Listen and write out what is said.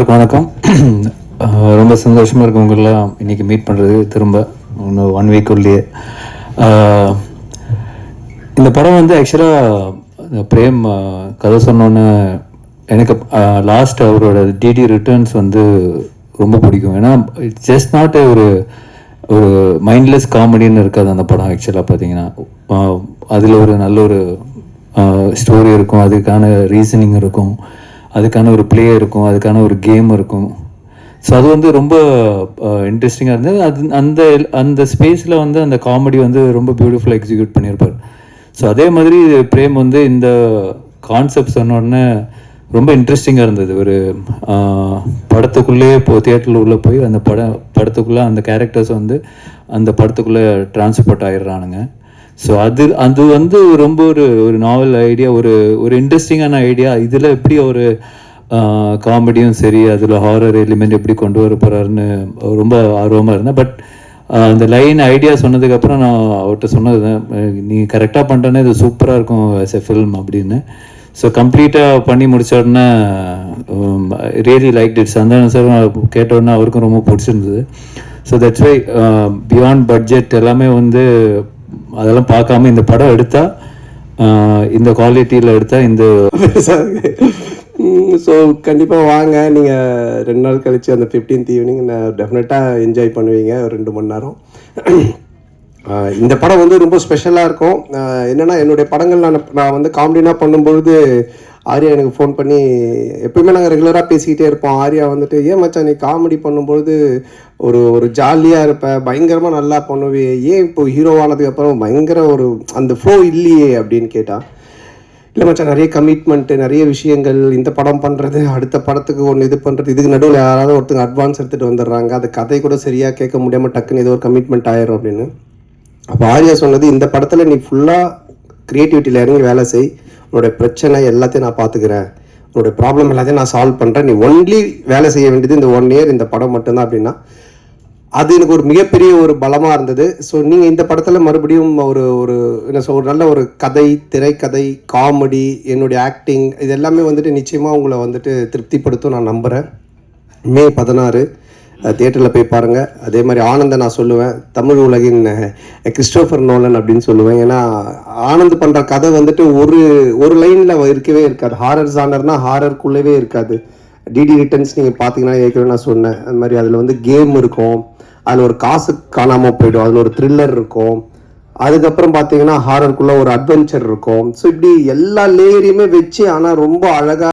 வணக்கம். ரொம்ப சந்தோஷமாக இருக்கும் உங்களெலாம் இன்றைக்கி மீட் பண்ணுறது திரும்ப இன்னும் 1 வீக் உள்ளே. இந்த படம் வந்து ஆக்சுவலாக பிரேம் கதை சொன்னோன்னே எனக்கு லாஸ்ட் அவரோட டிடி ரிட்டர்ன்ஸ் வந்து ரொம்ப பிடிக்கும். ஏன்னா இட்ஸ் ஜஸ்ட் நாட் ஒரு ஒரு மைண்ட்லெஸ் காமெடின்னு இருக்காது அந்த படம். ஆக்சுவலாக பார்த்தீங்கன்னா அதில் ஒரு நல்ல ஒரு ஸ்டோரி இருக்கும், அதுக்கான ரீசனிங் இருக்கும், அதுக்கான ஒரு ப்ளே இருக்கும், அதுக்கான ஒரு கேம் இருக்கும். ஸோ அது வந்து ரொம்ப இன்ட்ரெஸ்டிங்காக இருந்தது. அது அந்த அந்த ஸ்பேஸில் வந்து அந்த காமெடி வந்து ரொம்ப பியூட்டிஃபுல்லாக எக்ஸிக்யூட் பண்ணியிருப்பார். ஸோ அதே மாதிரி பிரேம் வந்து இந்த கான்செப்ட் சொன்னோடனே ரொம்ப இன்ட்ரெஸ்டிங்காக இருந்தது. ஒரு படத்துக்குள்ளேயே தியேட்டரில் உள்ளே போய் அந்த படத்துக்குள்ளே அந்த கேரக்டர்ஸ் வந்து அந்த படத்துக்குள்ளே டிரான்ஸ்போர்ட் ஆகிடுறானுங்க. ஸோ அது வந்து ரொம்ப ஒரு நாவல் ஐடியா, ஒரு இன்ட்ரெஸ்டிங்கான ஐடியா. இதில் எப்படி ஒரு காமெடியும் சரி, அதில் ஹாரர் எலிமெண்ட் எப்படி கொண்டு வர போகிறாருன்னு ரொம்ப ஆர்வமாக இருந்தேன். பட் அந்த லைன் ஐடியா சொன்னதுக்கப்புறம் நான் அவர்கிட்ட சொன்னது, நீ கரெக்டாக பண்ணிட்டேன்னா இது சூப்பராக இருக்கும் ஆஸ் எ ஃபில்ம் அப்படின்னு. ஸோ கம்ப்ளீட்டாக பண்ணி முடித்த உடனே really like it's. Santhanam sir கேட்ட உடனே அவருக்கும் ரொம்ப பிடிச்சிருந்தது. So that's why beyond budget எல்லாமே வந்து அதெல்லாம் பார்க்காம இந்த படம் எடுத்தால், இந்த குவாலிட்டியில் எடுத்தால் இந்த ஸோ கண்டிப்பாக வாங்க. நீங்கள் 2 நாள் கழித்து அந்த 15th ஈவினிங் டெஃபினட்டாக என்ஜாய் பண்ணுவீங்க. ஒரு 2 மணி நேரம். இந்த படம் வந்து ரொம்ப ஸ்பெஷலாக இருக்கும். என்னென்னா என்னுடைய படங்கள் நான் வந்து காமெடினா பண்ணும்பொழுது ஆர்யா எனக்கு ஃபோன் பண்ணி, எப்பவுமே நாங்கள் ரெகுலராக பேசிக்கிட்டே இருப்போம். ஆர்யா வந்துட்டு, ஏன் மச்சான் நீ காமெடி பண்ணும்பொழுது ஒரு ஜாலியாக இருப்ப, பயங்கரமாக நல்லா பண்ணுவே, ஏன் இப்போ ஹீரோவானதுக்கப்புறம் பயங்கர அந்த ஃப்ளோ இல்லையே அப்படின்னு கேட்டால், இல்லை மச்சான் நிறைய கமிட்மெண்ட்டு, நிறைய விஷயங்கள், இந்த படம் பண்ணுறது, அடுத்த படத்துக்கு ஒன்று இது பண்ணுறது, இதுக்கு நடுவில் யாராவது ஒருத்தங்க அட்வான்ஸ் எடுத்துகிட்டு வந்துடுறாங்க, அது கதை கூட சரியாக கேட்க முடியாமல் டக்குன்னு ஏதோ ஒரு கமிட்மெண்ட் ஆயிரும் அப்படின்னு. அப்போ ஆர்யா சொன்னது, இந்த படத்தில் நீ ஃபுல்லாக க்ரியேட்டிவிட்டியில் இறங்கி வேலை செய், உன்னோட பிரச்சனை எல்லாத்தையும் நான் பார்த்துக்கிறேன், உன்னோட ப்ராப்ளம் எல்லாத்தையும் நான் சால்வ் பண்ணுறேன், நீ ஒன்லி வேலை செய்ய வேண்டியது இந்த 1 இயர் இந்த படம் மட்டும்தான் அப்படின்னா, அது எனக்கு ஒரு மிகப்பெரிய ஒரு பலமாக இருந்தது. ஸோ நீங்கள் இந்த படத்தில் மறுபடியும் என்ன ஒரு நல்ல ஒரு கதை, திரைக்கதை, காமெடி, என்னுடைய ஆக்டிங், இது எல்லாமே வந்துட்டு நிச்சயமாக உங்களை வந்துட்டு திருப்திப்படுத்தும் நான் நம்புகிறேன். மே 16 தியேட்டரில் போய் பாருங்கள். அதே மாதிரி ஆனந்தை நான் சொல்லுவேன், தமிழ் உலகின் கிறிஸ்டோஃபர் நோலன் அப்படின்னு சொல்லுவேன். ஏன்னா ஆனந்த் பண்ணுற கதை வந்துட்டு ஒரு லைனில் இருக்கவே இருக்காது. ஹாரர் ஜானர்னால் ஹாரருக்குள்ளவே இருக்காது. டிடி ரிட்டர்ன்ஸ் நீங்கள் பார்த்தீங்கன்னா ஏற்கனவே நான் சொன்னேன், அது மாதிரி அதில் வந்து கேம் இருக்கும், அதில் ஒரு காசு காணாமல் போய்டும், அதில் ஒரு த்ரில்லர் இருக்கும், அதுக்கப்புறம் பார்த்தீங்கன்னா ஹாரருக்குள்ளே ஒரு அட்வென்ச்சர் இருக்கும். ஸோ இப்படி எல்லா லேயரையுமே வச்சு ஆனால் ரொம்ப அழகாக